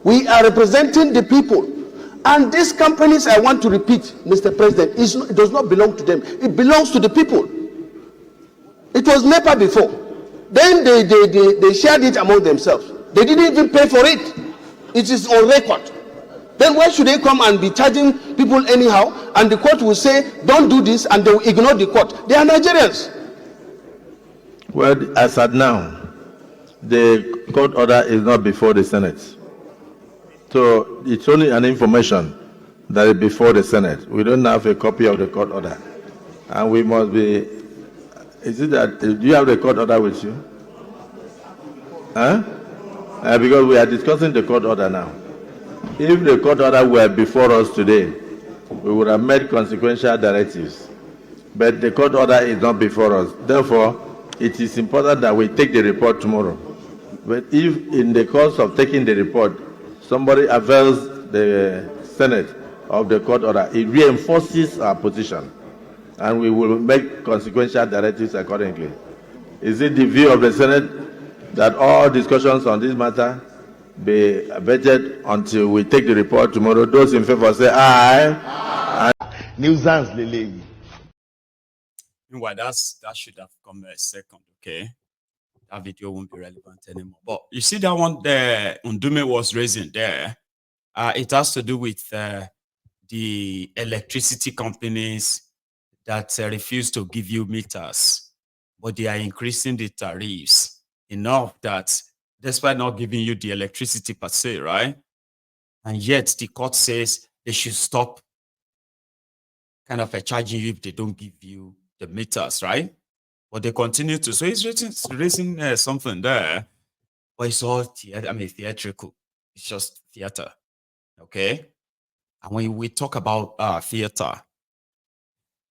We are representing the people. And these companies, I want to repeat, Mr. President, it does not belong to them. It belongs to the people. It was NEPA before. Then they shared it among themselves. They didn't even pay for it. It is on record. Then why should they come and be charging people anyhow? And the court will say, don't do this, and they will ignore the court. They are Nigerians. Well, as at now, the court order is not before the Senate. So it's only an information that is before the Senate. We don't have a copy of the court order. And we must be, is it that, do you have the court order with you? Huh? Because we are discussing the court order now. If the court order were before us today, we would have made consequential directives. But the court order is not before us. Therefore, it is important that we take the report tomorrow. But if in the course of taking the report, somebody avails the Senate of the court order, it reinforces our position, and we will make consequential directives accordingly. Is it the view of the Senate that all discussions on this matter be abated until we take the report tomorrow? Those in favor say aye. Nuisance, Lily. Meanwhile, that should have come a second, okay? That video won't be relevant anymore. But you see that one there, Ndume was raising there. It has to do with the electricity companies that refuse to give you meters, but they are increasing the tariffs enough that despite not giving you the electricity per se, right? And yet the court says they should stop kind of charging you if they don't give you the meters, right? But they continue to. So he's raising something there, but it's all theatrical. It's just theater, okay? And when we talk about theater,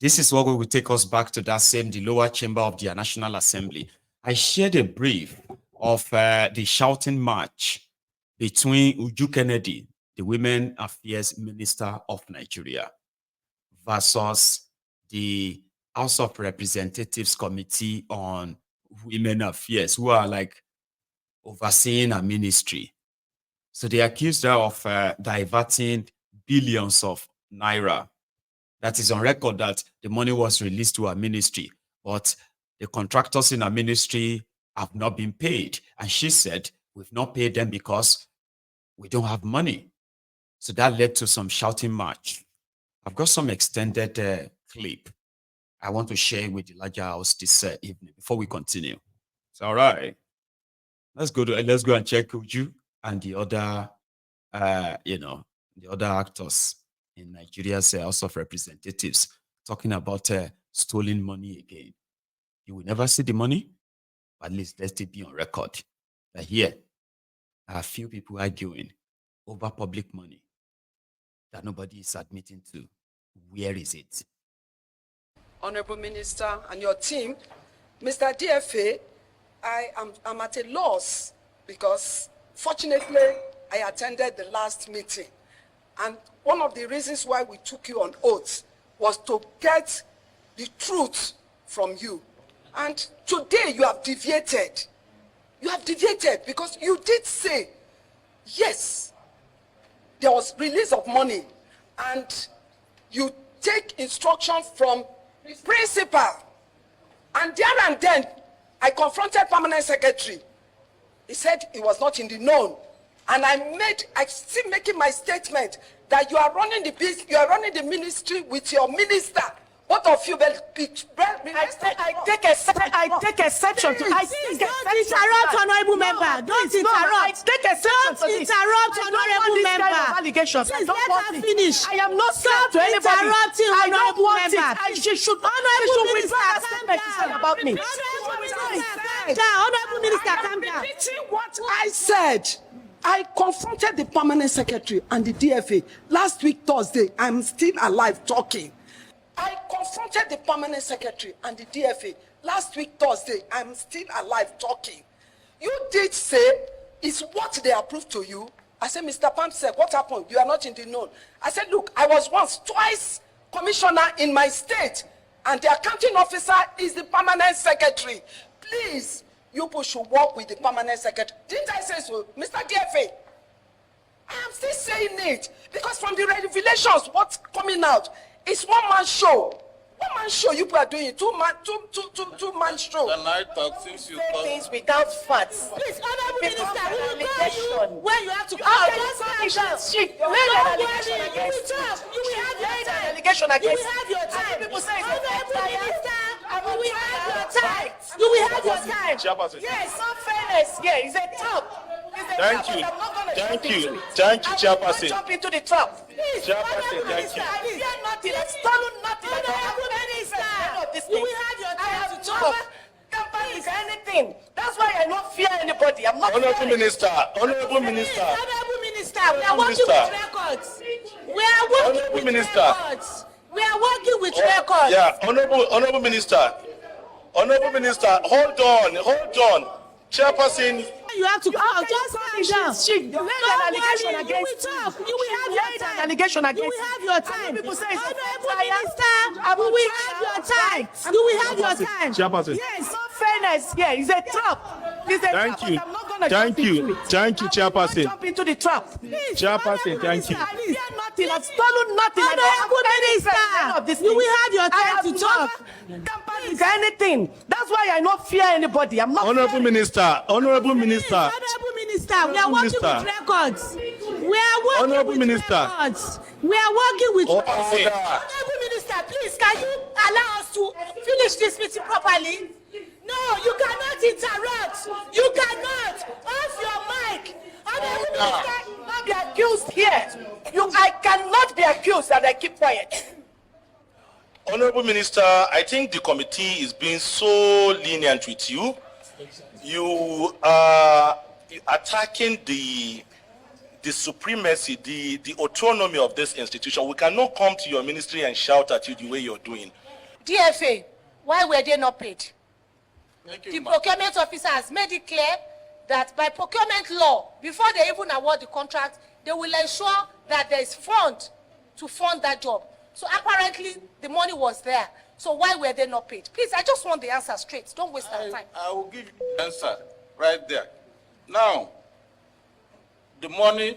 this is what will take us back to that the lower chamber of the National Assembly. I shared a brief of the shouting match between Uju Kennedy, the Women Affairs Minister of Nigeria, versus the House of Representatives Committee on Women Affairs, who are like overseeing a ministry. So they accused her of diverting billions of naira. That is on record that the money was released to a ministry, but the contractors in a ministry have not been paid. And she said, we've not paid them because we don't have money. So that led to some shouting match. I've got some extended clip I want to share with the larger house this evening before we continue. It's all right. Let's go and check Uju and the other, the other actors in Nigeria's House of Representatives talking about stolen money again. You will never see the money, but at least let it be on record that here are a few people arguing over public money that nobody is admitting to. Where is it? Honorable Minister and your team, Mr. DFA, I'm at a loss because fortunately I attended the last meeting, and one of the reasons why we took you on oath was to get the truth from you. And today you have deviated. You have deviated because you did say, yes, there was release of money, and you take instruction from principal. And there and then, I confronted permanent secretary. He said he was not in the known. And I still making my statement that you are running the ministry with your minister. Both of you will be. I take exception to. Don't interrupt, honorable member. Don't interrupt. Don't interrupt, honorable member. Please let her finish. I am not scared to anybody. Interrupting, honorable member. She should. Honorable minister, about me. Honorable minister, calm down. Repeating what I said. I confronted the permanent secretary and the DFA last week Thursday. I'm still alive talking. I confronted the permanent secretary and the DFA last week Thursday. I'm still alive talking. You did say it's what they approved to you. I said, Mr. Pam said, what happened? You are not in the known. I said, look, I was twice commissioner in my state, and the accounting officer is the permanent secretary. Please, you should work with the permanent secretary. Didn't I say so, Mr. DFA? saying it because from the revelations, what's coming out is one-man show. One-man show you people are doing it. Two-man show. Can I talk since you talk? Things without facts. Please, Honorable Minister, we will call you when you have to call. Just calm down. Don't worry, you will talk. You will have your time. You will have your time. Honorable Minister, you will have your time. You will have your time. Yes, some fairness. Yeah, it's a talk. Thank you. Thank you. Thank you, Chairperson. Jump into the trap. Chairperson, thank you. I fear nothing. I've stolen nothing. Honorable Minister, you will have your time to talk. Campaign is anything. That's why I don't fear anybody. I'm not Honorable fearing. Minister. Honorable Minister. Honorable Minister, we are working with records. We are working Honorable with Minister. records. We are working with records. Yeah, Honorable Minister. Honorable Minister, hold on. Chairperson. You have to just calm down. Don't worry, you will talk. You will have your time. Allegation against You will have your time. People say it's Honorable Minister, you will have your time. You will have your time. Chairperson. yes, no fairness. Yeah, it's a trap. It's a Thank trap, you. but I'm not gonna Thank jump you. into it. Thank you, I'm not gonna Chairperson. Jump into the trap. Chairperson, thank you. I fear nothing. I've stolen nothing. I don't have Honorable any threat of Minister, this you thing. will have your I time have to never talk. campaigned anything. That's why I don't fear anybody. I'm not. Honorable Minister. Honorable Minister. Honorable Minister, we are Honorable working Minister. with records. We are working Honorable with Minister. records. We are working with Order. Honorable Minister, please, can you allow us to finish this meeting properly? No, you cannot interrupt. You cannot. Off your mic. Honorable Minister, Not be accused here. I cannot be accused and I keep quiet. Honorable Minister, I think the committee is being so lenient with you. You are attacking the supremacy, the autonomy of this institution. We cannot come to your ministry and shout at you the way you're doing. DFA, why were they not paid? Thank The you, procurement officer has made it clear that by procurement law, before they even award the contract, they will ensure that there is fund to fund that job. So apparently, the money was there. So why were they not paid? Please, I just want the answer straight. Don't waste our time. I will give you the answer right there. Now, the money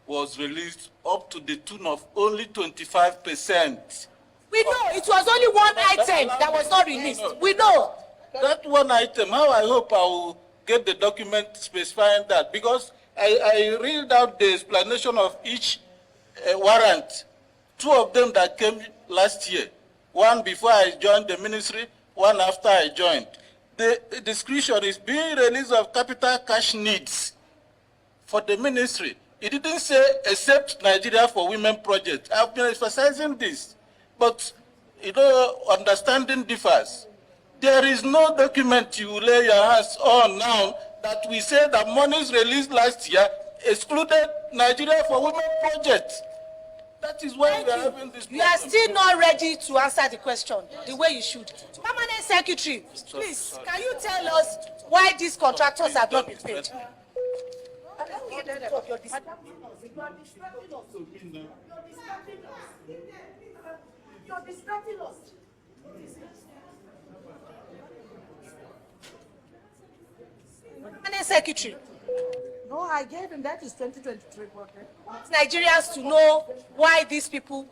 was released up to the tune of only 25%. We know it was only one item that was not released. We know. That one item, how I hope I will get the document specifying that, because I read out the explanation of each warrant. Two of them that came last year, one before I joined the ministry, one after I joined. The description is being released of capital cash needs for the ministry. It didn't say except Nigeria for Women project. I've been emphasizing this, but understanding differs. There is no document you lay your hands on now that we say that monies released last year excluded Nigeria for Women project. That is why we are having this problem. You are still not ready to answer the question the way you should. Permanent Secretary, please, can you tell us why these contractors have not been paid? You're distracting us. Permanent Secretary. No, I gave him. That is 2023. Nigerians to know why these people,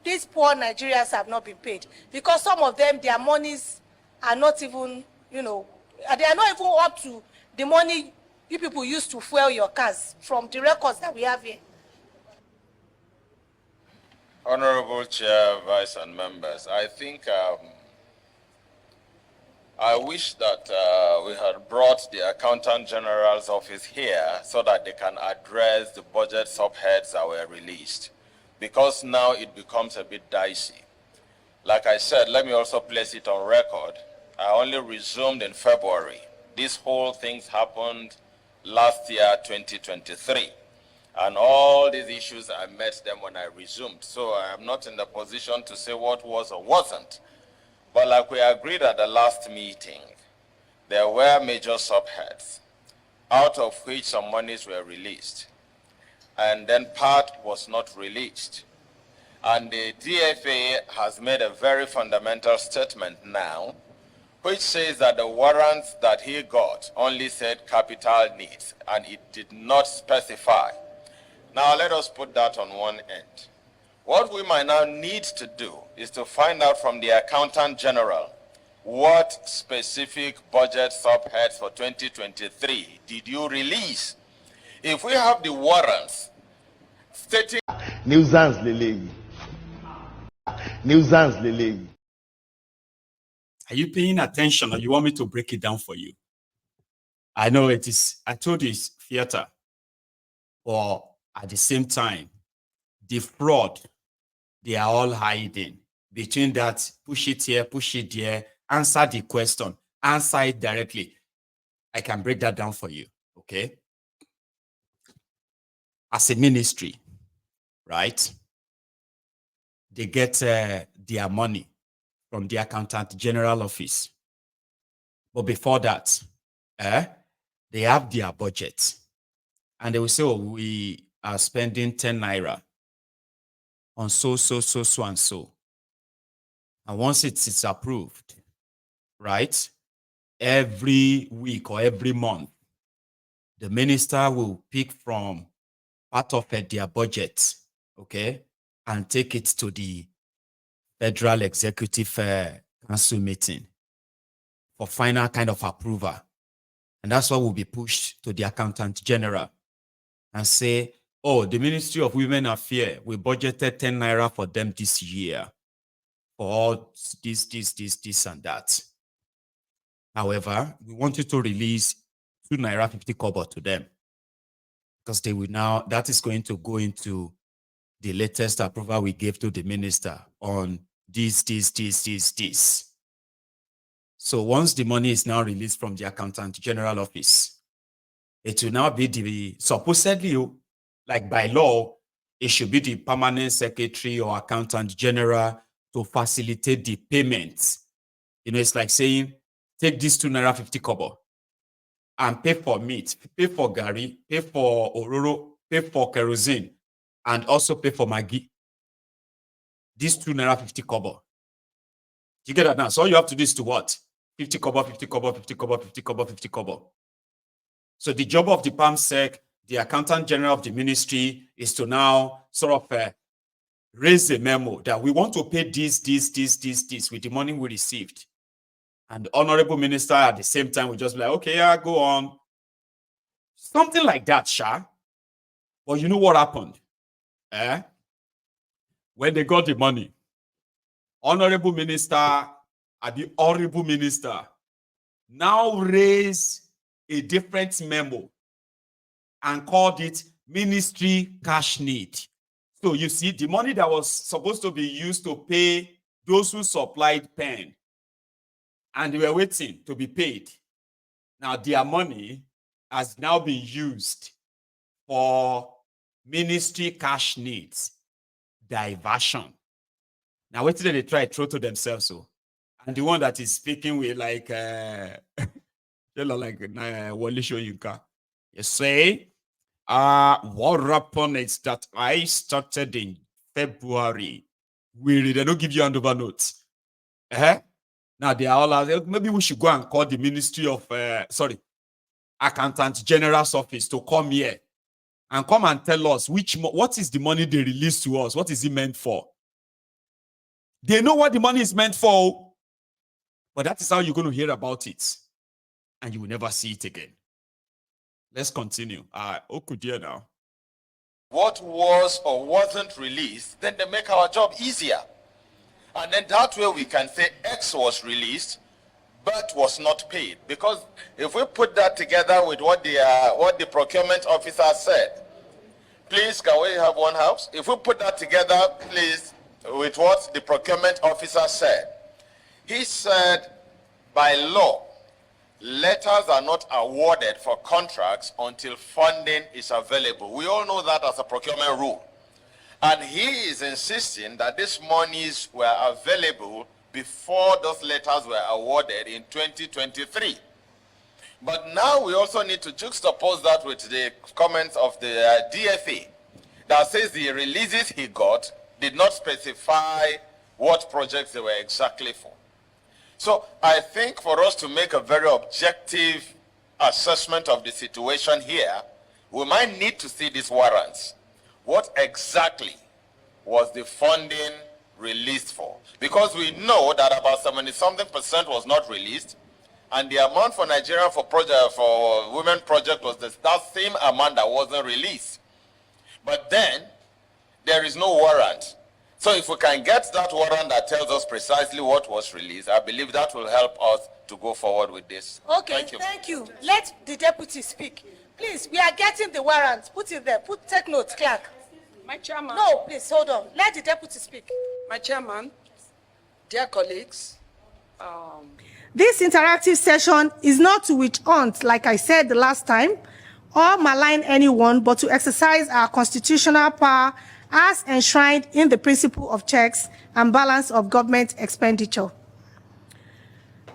these poor Nigerians have not been paid. Because some of them, their monies are not even, they are not even up to the money you people use to fuel your cars from the records that we have here. Honorable Chair, Vice and members, I think I wish that we had brought the Accountant General's office here so that they can address the budget subheads that were released, because now it becomes a bit dicey. Like I said, let me also place it on record. I only resumed in February. These whole things happened last year, 2023. And all these issues, I met them when I resumed. So I am not in the position to say what was or wasn't. But like we agreed at the last meeting, there were major subheads, out of which some monies were released. And then part was not released. And the DFA has made a very fundamental statement now, which says that the warrants that he got only said capital needs, and it did not specify. Now let us put that on one end. What we might now need to do is to find out from the Accountant General what specific budget subheads for 2023 did you release? If we have the warrants stating nuisance lele. Nuisance lele. Are you paying attention, or you want me to break it down for you? I know it is, I told you it's theater, or at the same time, the fraud, they are all hiding between that, push it here, push it there, answer the question, answer it directly. I can break that down for you, okay? As a ministry, right? They get their money from the Accountant General Office. But before that, they have their budget. And they will say, oh, we are spending 10 naira on so, and so. And once it's approved, right, every week or every month, the minister will pick from part of their budget, okay, and take it to the Federal Executive Council meeting for final kind of approval. And that's what will be pushed to the Accountant General and say, oh, the Ministry of Women Affairs, we budgeted 10 naira for them this year for all this, and that. However, we want you to release 2 naira 50 kobo to them, because they will now, that is going to go into the latest approval we gave to the minister on this. So once the money is now released from the Accountant General Office, it will now be the, supposedly, like by law, it should be the permanent secretary or Accountant General to facilitate the payments. You know, it's like saying, take this 2 naira 50 kobo and pay for meat, pay for gari, pay for ororo, pay for kerosene, and also pay for Maggi. This 2 naira 50 kobo. You get that now? So all you have to do is to what? 50 kobo, 50 kobo, 50 kobo, 50 kobo, 50 kobo. So the job of the PAMSEC, the Accountant General of the ministry, is to now sort of raise a memo that we want to pay this with the money we received. And the Honorable Minister at the same time will just be like, okay, yeah, go on. Something like that, Sha. But you know what happened? When they got the money, Honorable Minister and the Honorable Minister now raise a different memo and called it Ministry Cash Need. So you see, the money that was supposed to be used to pay those who supplied pen, and they were waiting to be paid. Now their money has now been used for ministry cash needs, diversion. Now what did they try to throw to themselves? So, and the one that is speaking with like Wally Shoyinka, you say, what happened is that I started in February. Really, they don't give you handover notes. Now they are all out. Maybe we should go and call the Ministry of Accountant General's office to come here and come and tell us what is the money they released to us. What is it meant for? They know what the money is meant for, but that is how you're going to hear about it, and you will never see it again. Let's continue. Okudia now. what was or wasn't released, then they make our job easier. And then that way we can say X was released, but was not paid. Because if we put that together with what the procurement officer said, please, can we have one house? If we put that together, please, with what the procurement officer said, he said, by law, letters are not awarded for contracts until funding is available. We all know that as a procurement rule. And he is insisting that these monies were available before those letters were awarded in 2023. But now we also need to juxtapose that with the comments of the DFA that says the releases he got did not specify what projects they were exactly for. So I think for us to make a very objective assessment of the situation here, we might need to see these warrants. what exactly was the funding released for? Because we know that about 70-something% was not released, and the amount for Nigeria for Women Project was that same amount that wasn't released. But then, there is no warrant. So if we can get that warrant that tells us precisely what was released, I believe that will help us to go forward with this. Okay, thank you. Let the deputy speak. Please, we are getting the warrant. Put it there. Take notes, clerk. My chairman. No, please, hold on. Let the deputy speak. My chairman, dear colleagues, This interactive session is not to witch hunt, like I said the last time, or malign anyone, but to exercise our constitutional power as enshrined in the principle of checks and balance of government expenditure.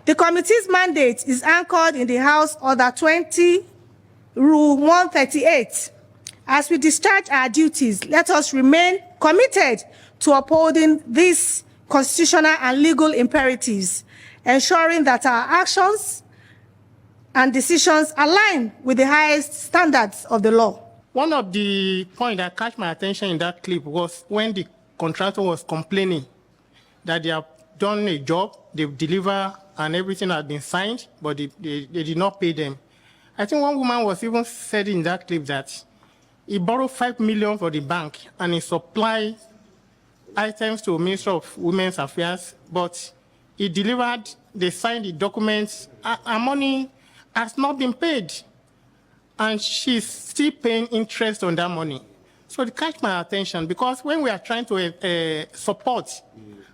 The committee's mandate is anchored in the House Order 20, Rule 138. As we discharge our duties, let us remain committed to upholding these constitutional and legal imperatives, ensuring that our actions and decisions align with the highest standards of the law. One of the points that caught my attention in that clip was when the contractor was complaining that they have done a job, they've delivered, and everything has been signed, but they did not pay them. I think one woman was even said in that clip that he borrowed 5 million for the bank and he supplied items to Minister of Women's Affairs, but he delivered, they signed the documents, and money has not been paid. And she's still paying interest on that money. So it catch my attention because when we are trying to support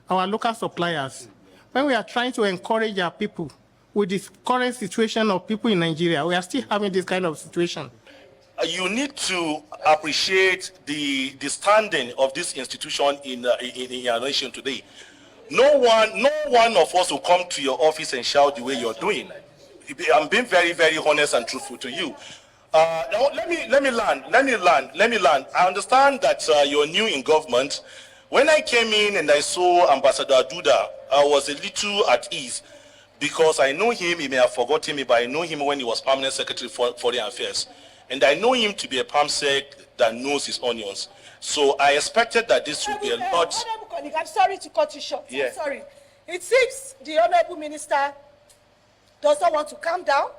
our local suppliers, when we are trying to encourage our people with this current situation of people in Nigeria, we are still having this kind of situation. You need to appreciate the standing of this institution in our nation today. No one of us will come to your office and shout the way you're doing. I'm being very, very honest and truthful to you. Now, let me land. I understand that you're new in government. When I came in and I saw Ambassador Duda, I was a little at ease because I know him. He may have forgotten me, but I know him when he was Permanent Secretary for Foreign Affairs. And I know him to be a PAMSEC that knows his onions. So I expected that this would be a lot. Honorable colleague, I'm sorry to cut you short. Yeah. I'm sorry. It seems the Honorable Minister does not want to calm down.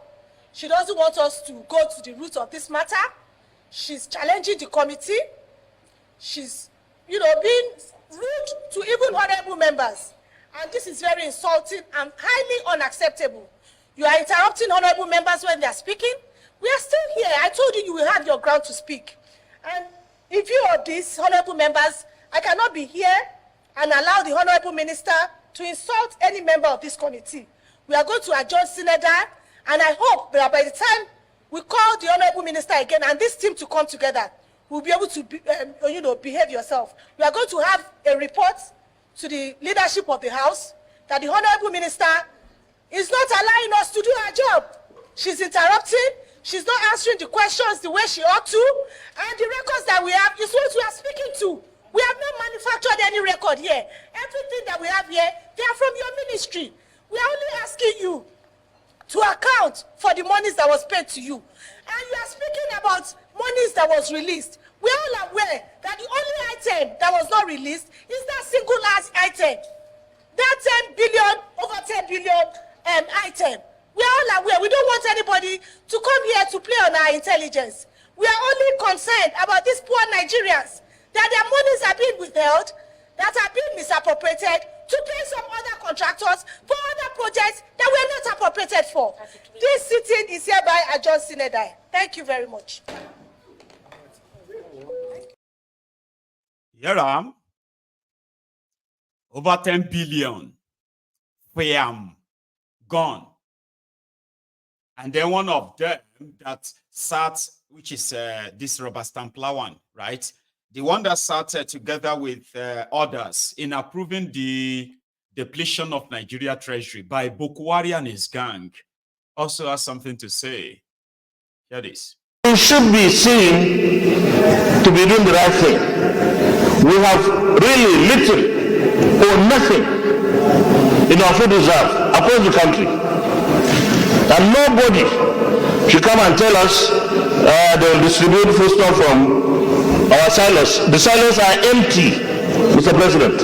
She doesn't want us to go to the root of this matter. She's challenging the committee. She's, being rude to even honorable members. And this is very insulting and highly unacceptable. You are interrupting honorable members when they are speaking. We are still here. I told you will have your ground to speak. And in view of this, honorable members, I cannot be here and allow the honorable minister to insult any member of this committee. We are going to adjourn Senator, and I hope that by the time we call the honorable minister again and this team to come together, we'll be able to behave yourself. We are going to have a report to the leadership of the House that the honorable minister is not allowing us to do our job. She's interrupting. She's not answering the questions the way she ought to. And the records that we have is what we are speaking to. We have not manufactured any record here. Everything that we have here, they are from your ministry. We are only asking you to account for the monies that was paid to you. And you are speaking about monies that was released. We are all aware that the only item that was not released is that single last item. That 10 billion, over 10 billion item. We are all aware. We don't want anybody to come here to play on our intelligence. We are only concerned about these poor Nigerians, that their monies are being withheld, that are being misappropriated to pay some other contractors for other projects that were not appropriated for. This sitting is hereby adjourned, Senator. Thank you very much. Here I am. Over 10 billion. Bam. Gone. And then one of them that sat, which is this rubber stamp one, right? The one that sat together with others in approving the depletion of Nigeria Treasury by Bokwari and his gang also has something to say. Hear this. We should be seen to be doing the right thing. We have really little or nothing in our food reserve across the country. And nobody should come and tell us they'll distribute food stuff from our silos. The silos are empty, Mr. President.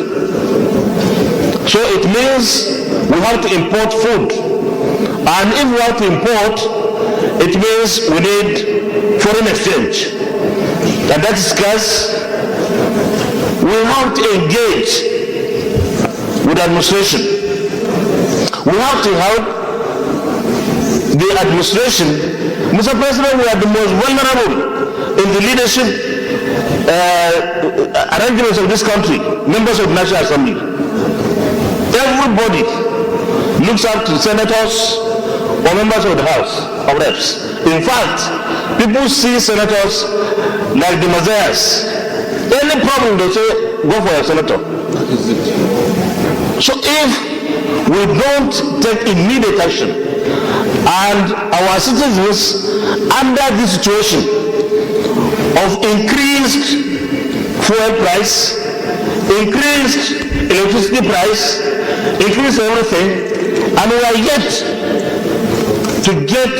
So it means we have to import food. And if we have to import, it means we need foreign exchange. And that is scarce. We have to engage with administration. We have to help the administration. Mr. President, we are the most vulnerable in the leadership arrangements of this country, members of the National Assembly. Everybody looks up to senators or members of the House of Reps. In fact, people see senators like the messiahs. Any problem, they say, go for a senator. So if we don't take immediate action, and our citizens under this situation of increased fuel price, increased electricity price, increased everything, and we are yet to get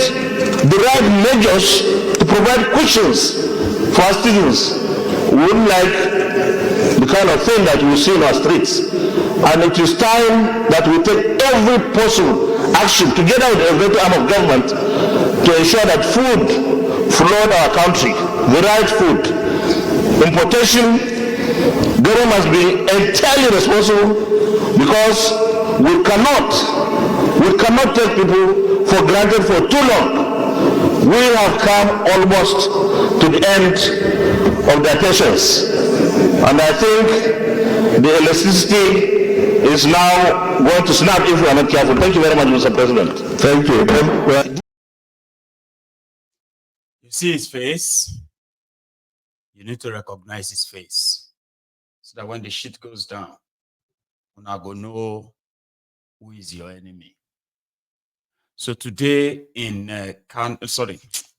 the right measures to provide cushions for our students, we wouldn't like the kind of thing that we see in our streets. And it is time that we take every possible action together with the executive arm of government to ensure that food flood our country, the right food. Importation, government must be entirely responsible, because we cannot take people for granted for too long. We have come almost to the end of their patience. And I think the electricity is now going to snap if we are not careful. Thank you very much, Mr. President. Thank you. You see his face? You need to recognize his face, so that when the shit goes down, you're not going to know who is your enemy. So today in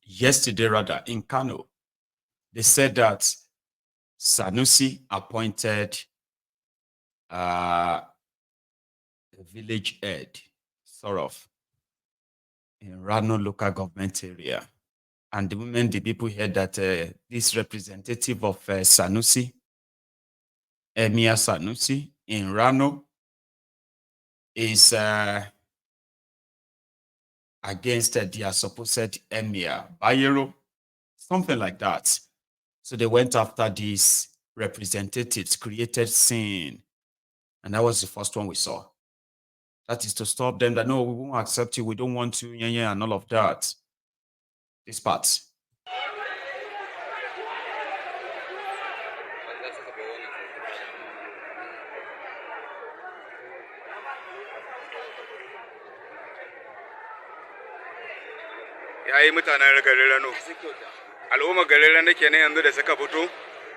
yesterday rather, in Kano, they said that Sanusi appointed a village head, sort of, in Rano local government area. And the moment the people heard that this representative of Sanusi, Emir Sanusi in Rano, is against their supposed Emir Bayero, something like that. So they went after these representatives, created scene. And that was the first one we saw. That is to stop them that, no, we won't accept you, we don't want you, and all of that. This part. yayi mutanen garin Rano al'umma garin Rano kenan yanzu da suka fito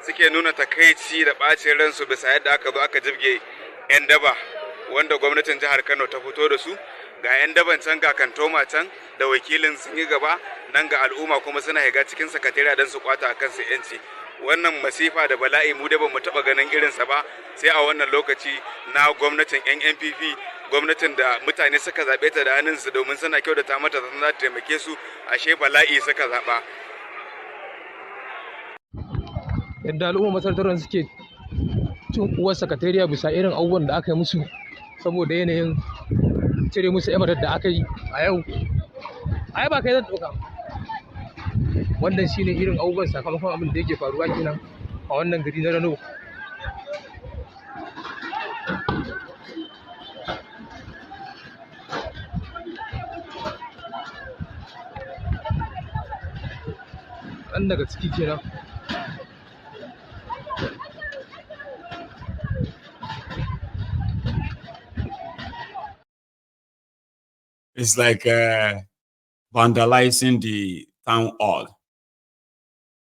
suke nuna takeici da bacin ransu bisa yadda aka zo aka jibge yan daba wanda gwamnatin jihar Kano ta fito da su ga yan daban can ga kantoma can da wakilin sun yi gaba nan ga al'umma kuma suna higa cikin sakatariya don su kwata kansu yanci. Wannan masifa da bala'i mu da bamu taba ganin irinsa ba sai a wannan lokaci na gwamnatin NNPP, gwamnatin da mutane suka zabe ta da hannunsu domin suna kyautata mata za ta taimake su, ashe bala'i suka zaba. Yadda al'umma masarautar suke cin uwar sakatariya bisa irin abubuwan da aka yi musu saboda yanayin cire musu emarar da aka yi a yau. Ai ba kai zan ɗauka. Wannan shine irin abubuwan sakamakon abin da yake faruwa kenan a wannan gari na Rano. Ɗan daga ciki kenan. It's like vandalizing the town hall,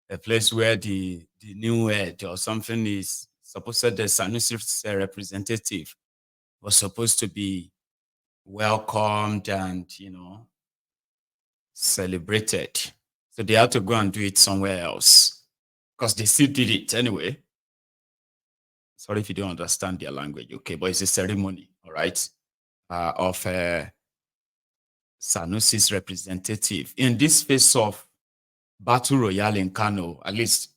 a place where the new head or something is supposed to, the Sanusi's representative was supposed to be welcomed and, celebrated. So they had to go and do it somewhere else because they still did it anyway. Sorry if you don't understand their language, okay, but it's a ceremony, all right, of Sanusi's representative. In this phase of Battle Royale in Kano, at least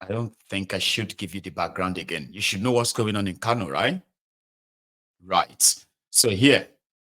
I don't think I should give you the background again. You should know what's going on in Kano, right? Right. So here,